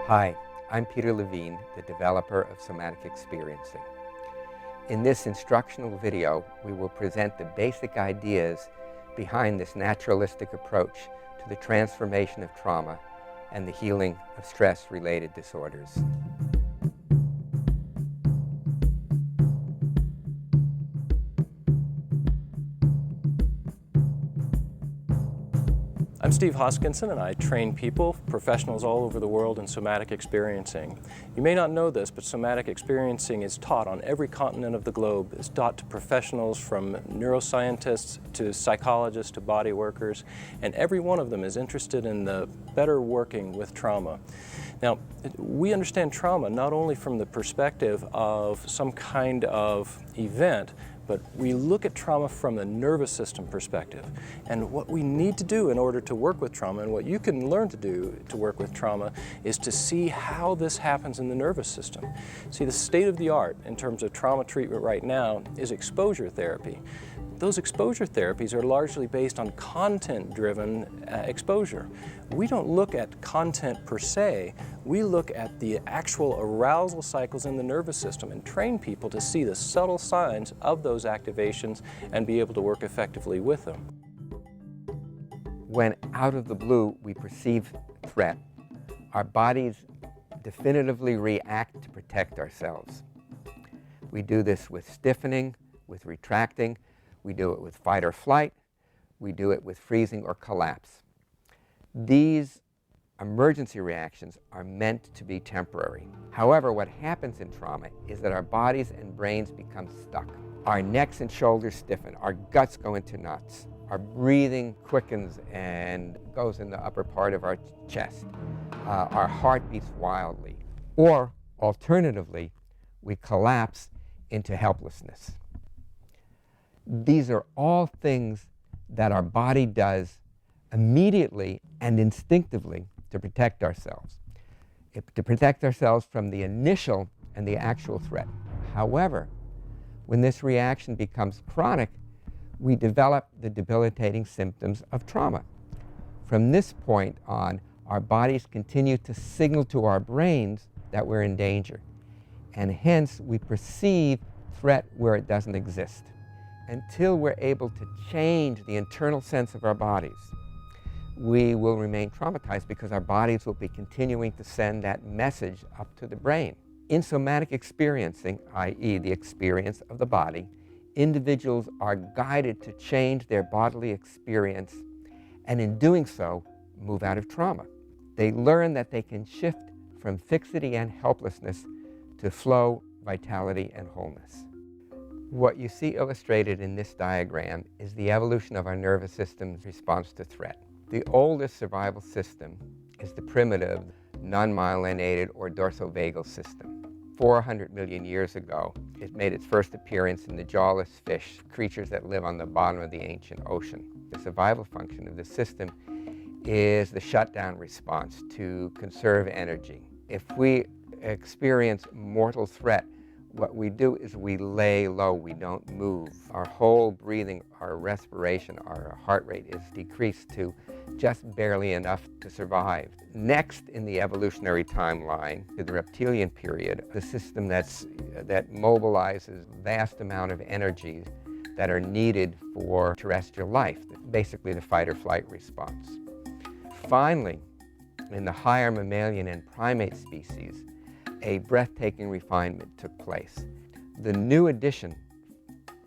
Hi, I'm Peter Levine, the developer of somatic experiencing. In this instructional video, we will present the basic ideas behind this naturalistic approach to the transformation of trauma and the healing of stress-related disorders. I'm Steve Hoskinson, and I train people, professionals all over the world, in somatic experiencing. You may not know this, but somatic experiencing is taught on every continent of the globe. It's taught to professionals from neuroscientists to psychologists to body workers, and every one of them is interested in the better working with trauma. Now, we understand trauma not only from the perspective of some kind of event, but we look at trauma from the nervous system perspective. And what we need to do in order to work with trauma, and what you can learn to do to work with trauma, is to see how this happens in the nervous system. See, the state of the art in terms of trauma treatment right now is exposure therapy. Those exposure therapies are largely based on content-driven exposure. We don't look at content per se, we look at the actual arousal cycles in the nervous system and train people to see the subtle signs of those activations and be able to work effectively with them. When out of the blue we perceive threat, our bodies definitively react to protect ourselves. We do this with stiffening, with retracting. We do it with fight or flight. We do it with freezing or collapse. These emergency reactions are meant to be temporary. However, what happens in trauma is that our bodies and brains become stuck. Our necks and shoulders stiffen. Our guts go into knots. Our breathing quickens and goes in the upper part of our chest. Our heart beats wildly. Or, alternatively, we collapse into helplessness. These are all things that our body does immediately and instinctively to protect ourselves. To protect ourselves from the initial and the actual threat. However, when this reaction becomes chronic, we develop the debilitating symptoms of trauma. From this point on, our bodies continue to signal to our brains that we're in danger, and hence we perceive threat where it doesn't exist. Until we're able to change the internal sense of our bodies, we will remain traumatized because our bodies will be continuing to send that message up to the brain. In somatic experiencing, i.e. the experience of the body, individuals are guided to change their bodily experience, and in doing so, move out of trauma. They learn that they can shift from fixity and helplessness to flow, vitality, and wholeness. What you see illustrated in this diagram is the evolution of our nervous system's response to threat. The oldest survival system is the primitive, non-myelinated or dorsovagal system. 400 million years ago, it made its first appearance in the jawless fish, creatures that live on the bottom of the ancient ocean. The survival function of this system is the shutdown response to conserve energy. If we experience mortal threat, what we do is we lay low, we don't move. Our whole breathing, our respiration, our heart rate is decreased to just barely enough to survive. Next in the evolutionary timeline, to the reptilian period, the system that mobilizes vast amount of energy that are needed for terrestrial life, basically the fight or flight response. Finally, in the higher mammalian and primate species, a breathtaking refinement took place. The new addition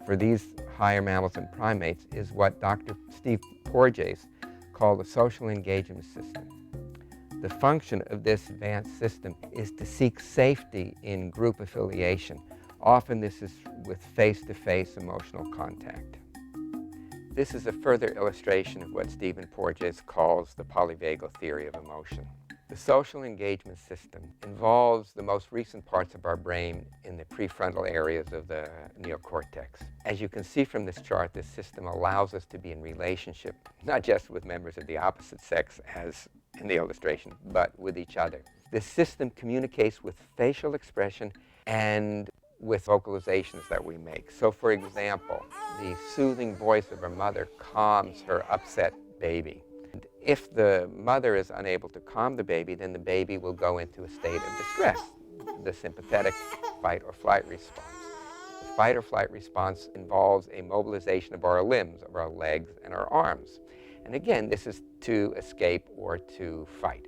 for these higher mammals and primates is what Dr. Steve Porges called the social engagement system. The function of this advanced system is to seek safety in group affiliation. Often this is with face-to-face emotional contact. This is a further illustration of what Stephen Porges calls the polyvagal theory of emotion. The social engagement system involves the most recent parts of our brain in the prefrontal areas of the neocortex. As you can see from this chart, this system allows us to be in relationship, not just with members of the opposite sex, as in the illustration, but with each other. This system communicates with facial expression and with vocalizations that we make. So, for example, the soothing voice of her mother calms her upset baby. If the mother is unable to calm the baby, then the baby will go into a state of distress, the sympathetic fight or flight response. The fight or flight response involves a mobilization of our limbs, of our legs and our arms. And again, this is to escape or to fight.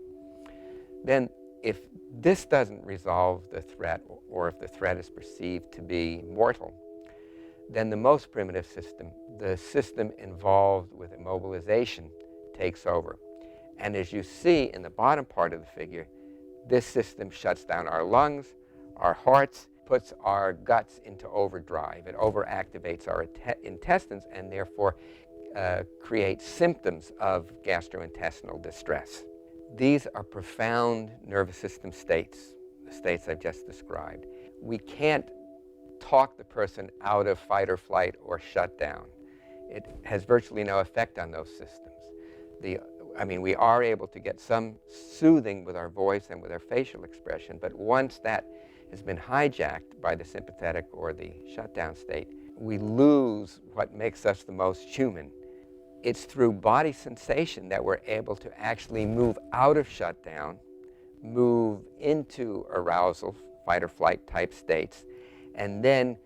Then if this doesn't resolve the threat, or if the threat is perceived to be mortal, then the most primitive system, the system involved with immobilization, takes over. And as you see in the bottom part of the figure, this system shuts down our lungs, our hearts, puts our guts into overdrive. It overactivates our intestines and therefore creates symptoms of gastrointestinal distress. These are profound nervous system states, the states I've just described. We can't talk the person out of fight or flight or shut down. It has virtually no effect on those systems. We are able to get some soothing with our voice and with our facial expression, but once that has been hijacked by the sympathetic or the shutdown state, we lose what makes us the most human. It's through body sensation that we're able to actually move out of shutdown, move into arousal, fight or flight type states, and then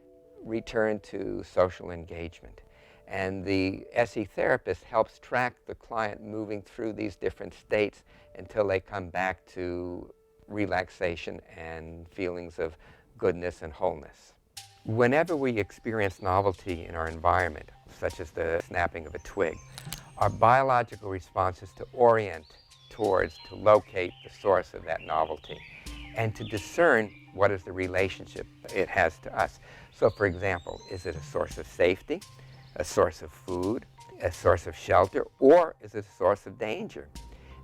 return to social engagement. And the SE therapist helps track the client moving through these different states until they come back to relaxation and feelings of goodness and wholeness. Whenever we experience novelty in our environment, such as the snapping of a twig, our biological response is to orient towards, to locate the source of that novelty, and to discern what is the relationship it has to us. So for example, is it a source of safety, a source of food, a source of shelter, or is it a source of danger?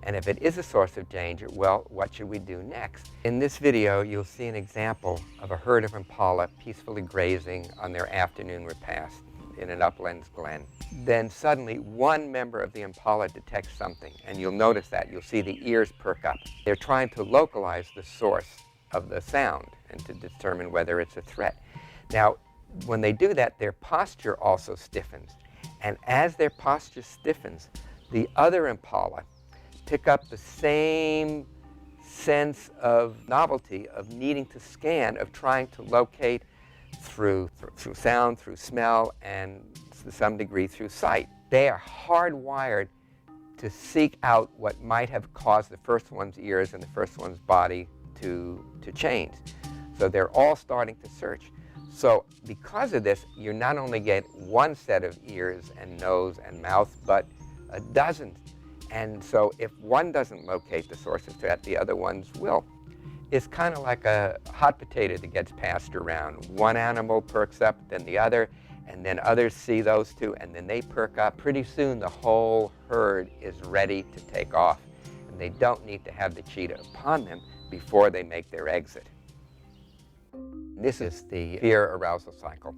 And if it is a source of danger, well, what should we do next? In this video, you'll see an example of a herd of impala peacefully grazing on their afternoon repast in an uplands glen. Then suddenly, one member of the impala detects something, and you'll notice that. You'll see the ears perk up. They're trying to localize the source of the sound and to determine whether it's a threat. Now, when they do that, their posture also stiffens. And as their posture stiffens, the other impala pick up the same sense of novelty, of needing to scan, of trying to locate through sound, through smell, and to some degree through sight. They are hardwired to seek out what might have caused the first one's ears and the first one's body to change. So they're all starting to search. So because of this, you not only get one set of ears and nose and mouth, but a dozen. And so if one doesn't locate the source of threat, the other ones will. It's kind of like a hot potato that gets passed around. One animal perks up, then the other, and then others see those two, and then they perk up. Pretty soon the whole herd is ready to take off, and they don't need to have the cheetah upon them before they make their exit. This is the fear arousal cycle.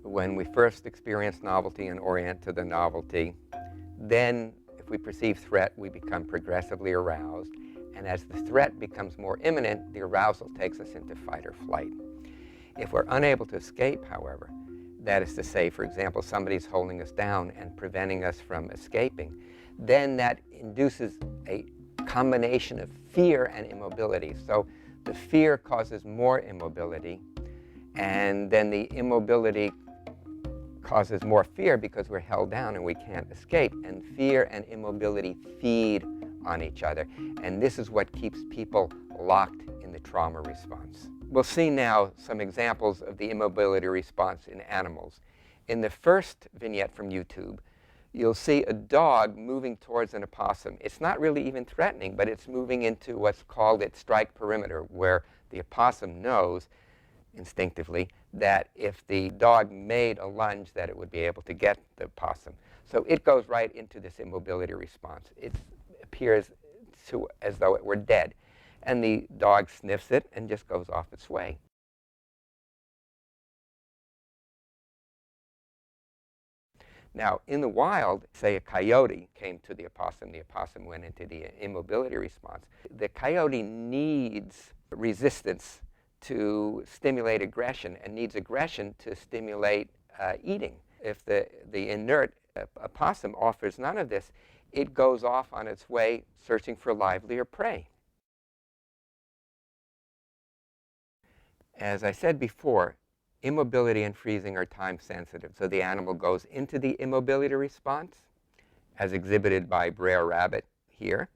When we first experience novelty and orient to the novelty, then if we perceive threat, we become progressively aroused. And as the threat becomes more imminent, the arousal takes us into fight or flight. If we're unable to escape, however, that is to say, for example, somebody's holding us down and preventing us from escaping, then that induces a combination of fear and immobility. So the fear causes more immobility, and then the immobility causes more fear because we're held down and we can't escape. And fear and immobility feed on each other. And this is what keeps people locked in the trauma response. We'll see now some examples of the immobility response in animals. In the first vignette from YouTube, you'll see a dog moving towards an opossum. It's not really even threatening, but it's moving into what's called its strike perimeter, where the opossum knows instinctively that if the dog made a lunge, that it would be able to get the opossum. So it goes right into this immobility response. It appears as though it were dead. And the dog sniffs it and just goes off its way. Now, in the wild, say a coyote came to the opossum went into the immobility response. The coyote needs resistance to stimulate aggression and needs aggression to stimulate eating. If the inert opossum offers none of this, it goes off on its way searching for livelier prey. As I said before, immobility and freezing are time sensitive. So the animal goes into the immobility response, as exhibited by Brer Rabbit here.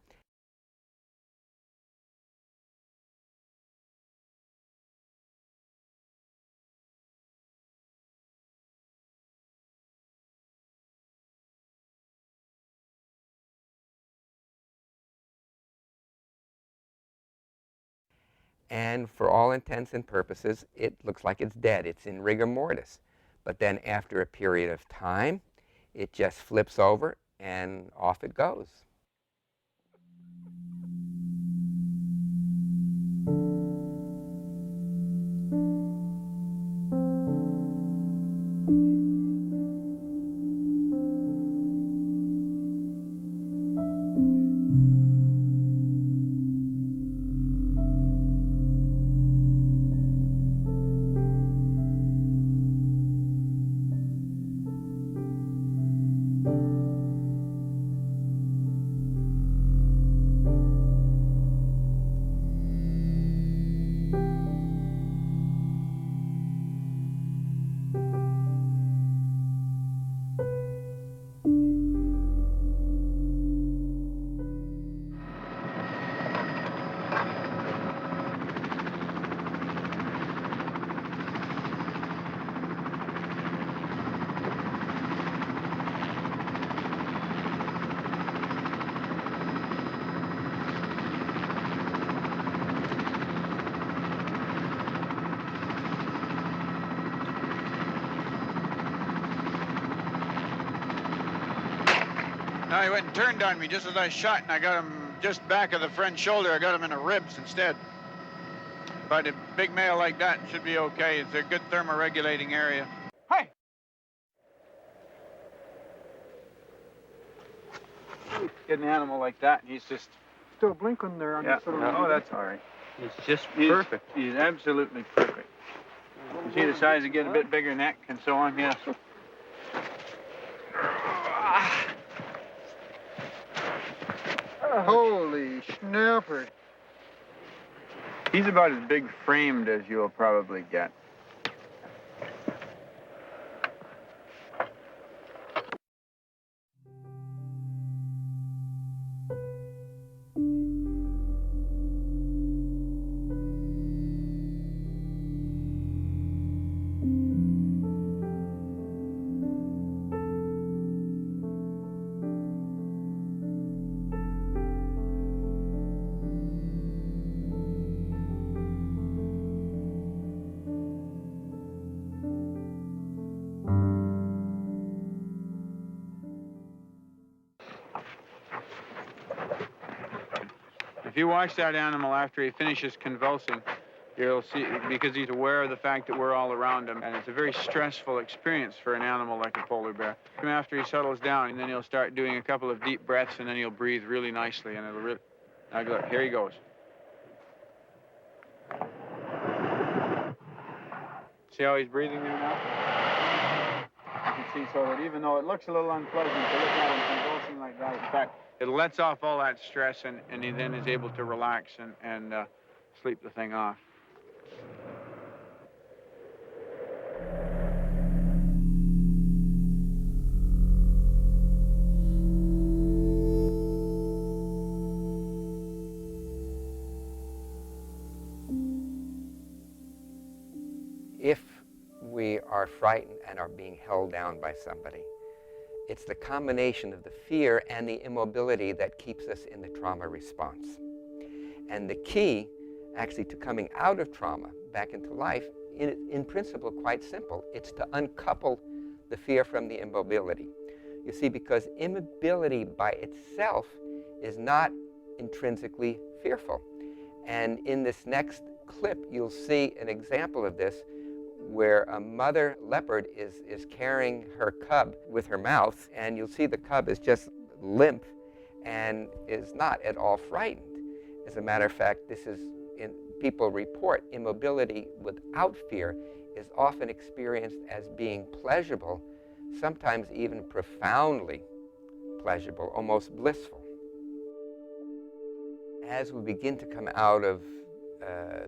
And for all intents and purposes, it looks like it's dead. It's in rigor mortis. But then after a period of time, it just flips over and off it goes. Now he went and turned on me just as I shot, and I got him just back of the front shoulder. I got him in the ribs instead. But a big male like that should be okay. It's a good thermoregulating area. Hey! Get an animal like that, and he's just... Still blinking there on Yeah. this little... Oh, that's all right. It's just He's perfect. He's absolutely perfect. You see the size, he get a bit bigger neck and so on, yes. Holy snapper. He's about as big framed as you'll probably get. If you watch that animal after he finishes convulsing, you'll see, because he's aware of the fact that we're all around him, and it's a very stressful experience for an animal like a polar bear. After he settles down, and then he'll start doing a couple of deep breaths, and then he'll breathe really nicely, and it'll really... Now look, here he goes. See how he's breathing there now? You can see, so that even though it looks a little unpleasant to look at him convulsing like that, in fact, it lets off all that stress, and he then is able to relax and sleep the thing off. If we are frightened and are being held down by somebody, it's the combination of the fear and the immobility that keeps us in the trauma response. And the key, actually, to coming out of trauma back into life, in principle, quite simple. It's to uncouple the fear from the immobility. You see, because immobility by itself is not intrinsically fearful. And in this next clip, you'll see an example of this, where a mother leopard is carrying her cub with her mouth, and you'll see the cub is just limp and is not at all frightened. As a matter of fact, people report immobility without fear is often experienced as being pleasurable, sometimes even profoundly pleasurable, almost blissful. As we begin to come out of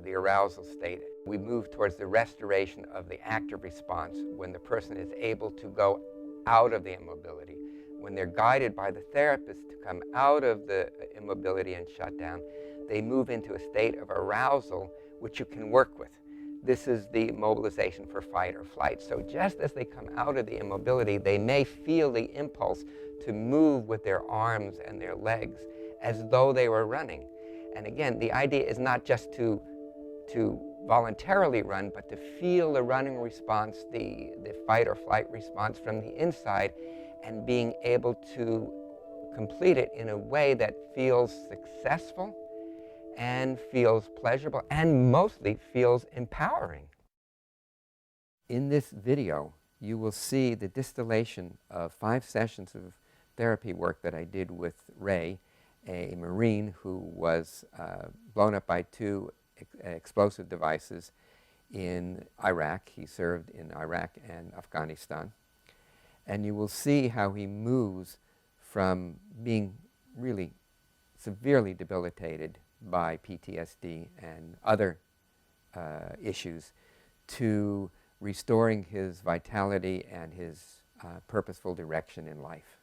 the arousal state, we move towards the restoration of the active response when the person is able to go out of the immobility. When they're guided by the therapist to come out of the immobility and shut down, they move into a state of arousal which you can work with. This is the mobilization for fight or flight. So just as they come out of the immobility, they may feel the impulse to move with their arms and their legs as though they were running. And again, the idea is not just to voluntarily run, but to feel the running response, the fight or flight response from the inside, and being able to complete it in a way that feels successful and feels pleasurable and mostly feels empowering. In this video, you will see the distillation of 5 sessions of therapy work that I did with Ray, a Marine who was blown up by 2 explosive devices in Iraq. He served in Iraq and Afghanistan. And you will see how he moves from being really severely debilitated by PTSD and other issues to restoring his vitality and his purposeful direction in life.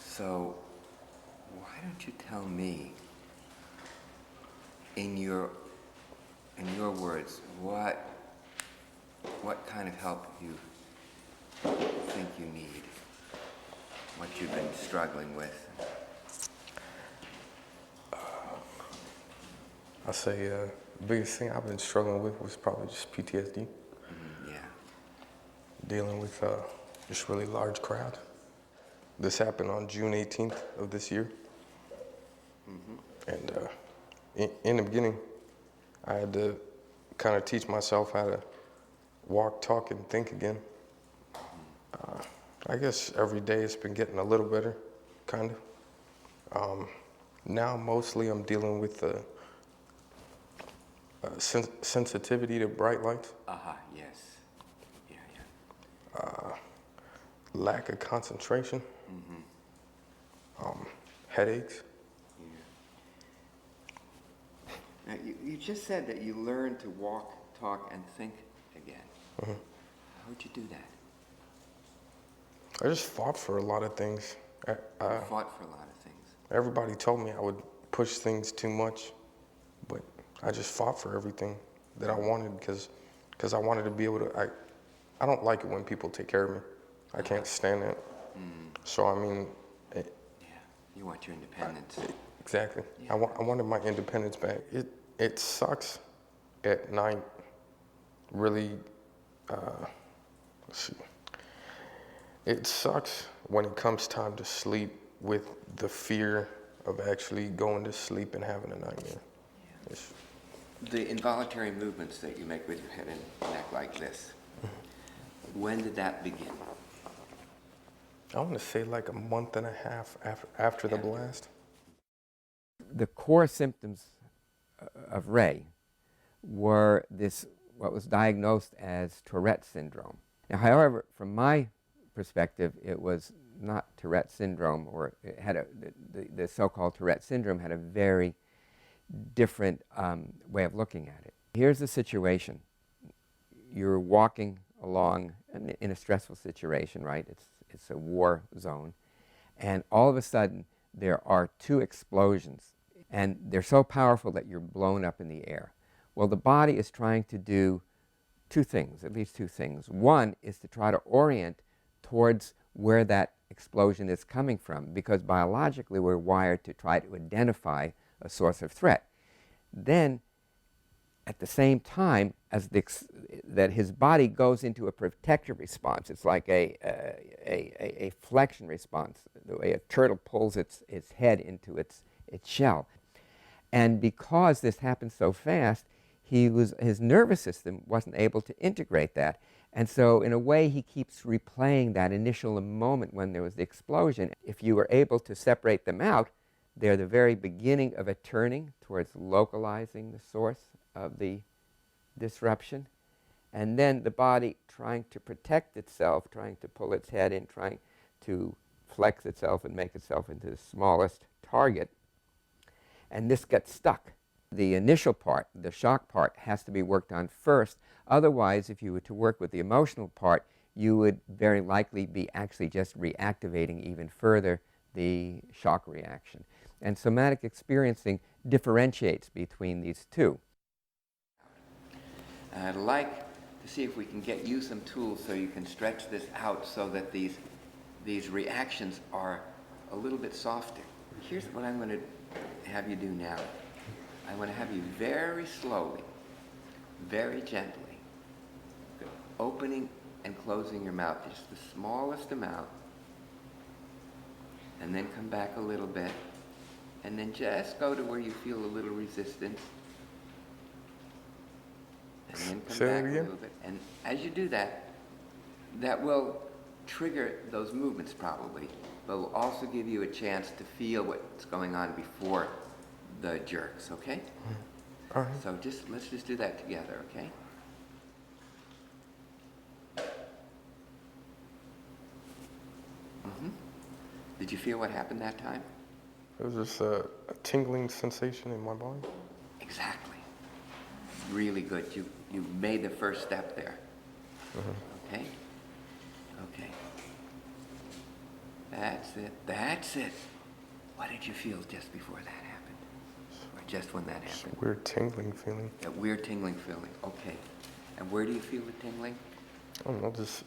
So, why don't you tell me, in your words, what kind of help you think you need, what you've been struggling with? I'll say the biggest thing I've been struggling with was probably just PTSD. Yeah. Dealing with just really large crowd. This happened on June 18th of this year. And in the beginning, I had to kind of teach myself how to walk, talk, and think again. I guess every day it's been getting a little better, kind of. Now mostly I'm dealing with sensitivity to bright lights. Yes. Yeah. Lack of concentration. Headaches. Now, you just said that you learned to walk, talk, and think again. How'd you do that? I just fought for a lot of things. Fought for a lot of things. Everybody told me I would push things too much, but I just fought for everything that I wanted because I wanted to be able to. I don't like it when people take care of me. I can't stand that. So I mean. You want your independence. Exactly. Yeah. I wanted my independence back. It sucks at night. Really. Let's see. It sucks when it comes time to sleep with the fear of actually going to sleep and having a nightmare. Yeah. The involuntary movements that you make with your head and neck like this, when did that begin? I want to say like a month and a half after the blast. The core symptoms of Ray were what was diagnosed as Tourette syndrome. Now, however, from my perspective, it was not Tourette syndrome, or it had the so-called Tourette syndrome had a very different way of looking at it. Here's the situation. You're walking along in a stressful situation, right? It's a war zone. And all of a sudden, there are 2 explosions. And they're so powerful that you're blown up in the air. Well, the body is trying to do 2 things, at least 2 things. One is to try to orient towards where that explosion is coming from, because biologically we're wired to try to identify a source of threat. Then, at the same time as that his body goes into a protective response. It's like a flexion response, the way a turtle pulls its head into its shell. And because this happened so fast, his nervous system wasn't able to integrate that. And so in a way, he keeps replaying that initial moment when there was the explosion. If you were able to separate them out, they're the very beginning of a turning towards localizing the source of the disruption. And then the body trying to protect itself, trying to pull its head in, trying to flex itself and make itself into the smallest target. And this gets stuck. The initial part, the shock part, has to be worked on first. Otherwise, if you were to work with the emotional part, you would very likely be actually just reactivating even further the shock reaction. And somatic experiencing differentiates between these two. I'd like to see if we can get you some tools so you can stretch this out so that these reactions are a little bit softer. Here's what I'm going to have you do now. I want to have you very slowly, very gently, opening and closing your mouth, just the smallest amount, and then come back a little bit, and then just go to where you feel a little resistance, and then come back a little bit. And as you do that, that will trigger those movements probably, but will also give you a chance to feel what's going on before the jerks, okay? All right. So let's just do that together, okay? Did you feel what happened that time? It was just a tingling sensation in my body. Exactly. Really good. You made the first step there. Okay? Okay. That's it. That's it. What did you feel just before that happened? Or just when that happened? It's a weird tingling feeling. That weird tingling feeling. Okay. And where do you feel the tingling? I don't know, just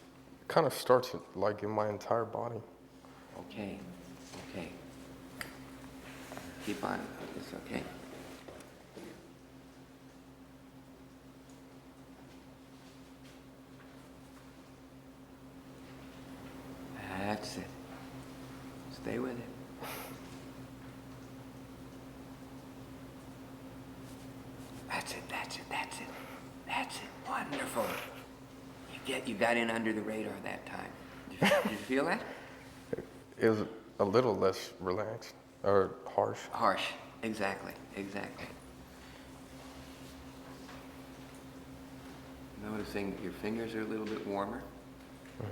kind of starts like in my entire body. Okay. Okay. Keep on with this, okay? That's it. Stay with it. That's it, that's it, that's it. That's it. Wonderful. You got in under the radar that time. Did you feel that? It was a little less relaxed, or harsh. Harsh. Exactly, exactly. Noticing your fingers are a little bit warmer. Yeah.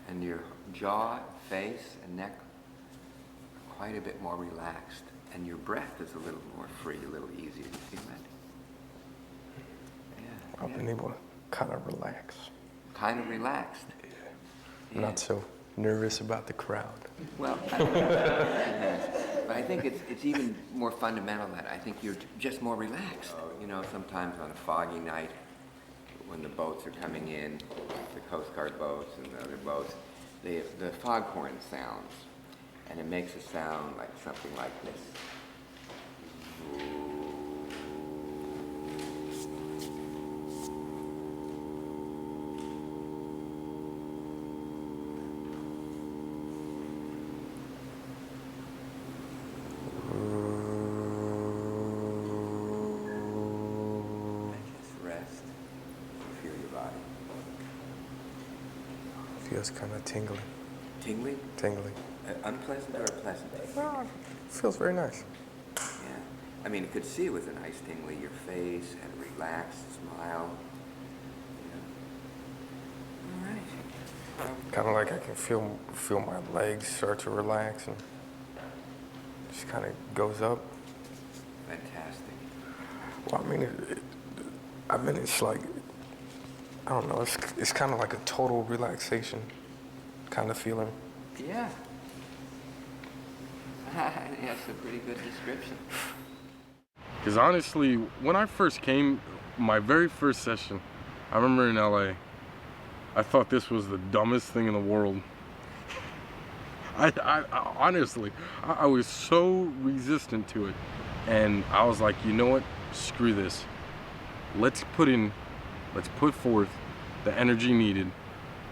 And your jaw, face, and neck are quite a bit more relaxed. And your breath is a little more free, a little easier. You feel that? Yeah. I've been able to kind of relax. Kind of relaxed. Yeah. Not so nervous about the crowd. Well, but I think it's even more fundamental than that. I think you're just more relaxed. You know, sometimes on a foggy night, when the boats are coming in, the Coast Guard boats and the other boats, the foghorn sounds, and it makes a sound like something like this. Feels kind of tingling. Tingling? Tingling. Unpleasant or a pleasant? Feels very nice. Yeah. I mean, you could see it was a nice tingling. Your face and a relaxed smile. Yeah. All right. Kind of like I can feel my legs start to relax and just kind of goes up. Fantastic. Well, I mean, it's like, I don't know, it's kind of like a total relaxation kind of feeling. Yeah. That's a pretty good description. Because honestly, when I first came, my very first session, I remember in LA, I thought this was the dumbest thing in the world. I honestly, I was so resistant to it. And I was like, you know what, screw this. Let's put forth the energy needed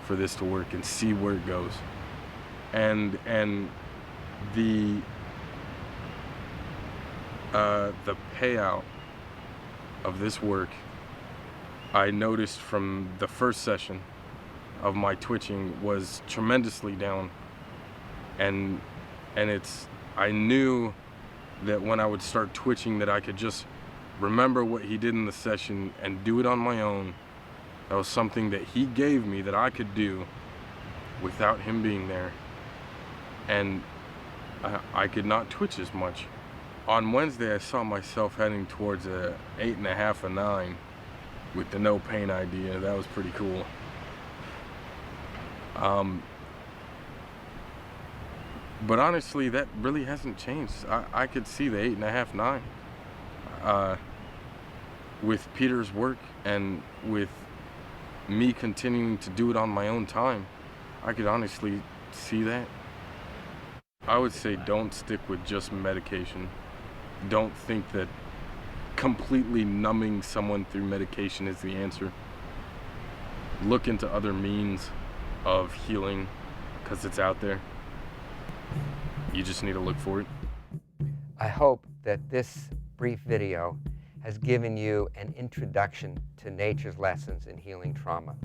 for this to work and see where it goes. And the payout of this work, I noticed from the first session of my twitching was tremendously down. And I knew that when I would start twitching that I could just remember what he did in the session and do it on my own. That was something that he gave me that I could do without him being there. And I could not twitch as much. On Wednesday, I saw myself heading towards a 8.5, a 9 with the no pain idea. That was pretty cool. But honestly, that really hasn't changed. I could see the 8.5, 9. With Peter's work and with me continuing to do it on my own time, I could honestly see that. I would say don't stick with just medication. Don't think that completely numbing someone through medication is the answer. Look into other means of healing, because it's out there. You just need to look for it. I hope that this brief video has given you an introduction to nature's lessons in healing trauma,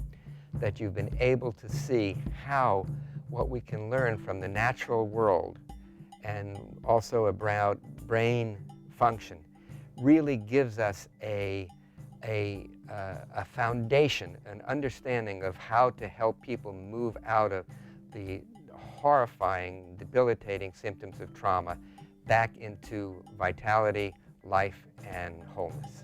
that you've been able to see how what we can learn from the natural world and also about brain function really gives us a foundation, an understanding of how to help people move out of the horrifying, debilitating symptoms of trauma back into vitality, life, and wholeness.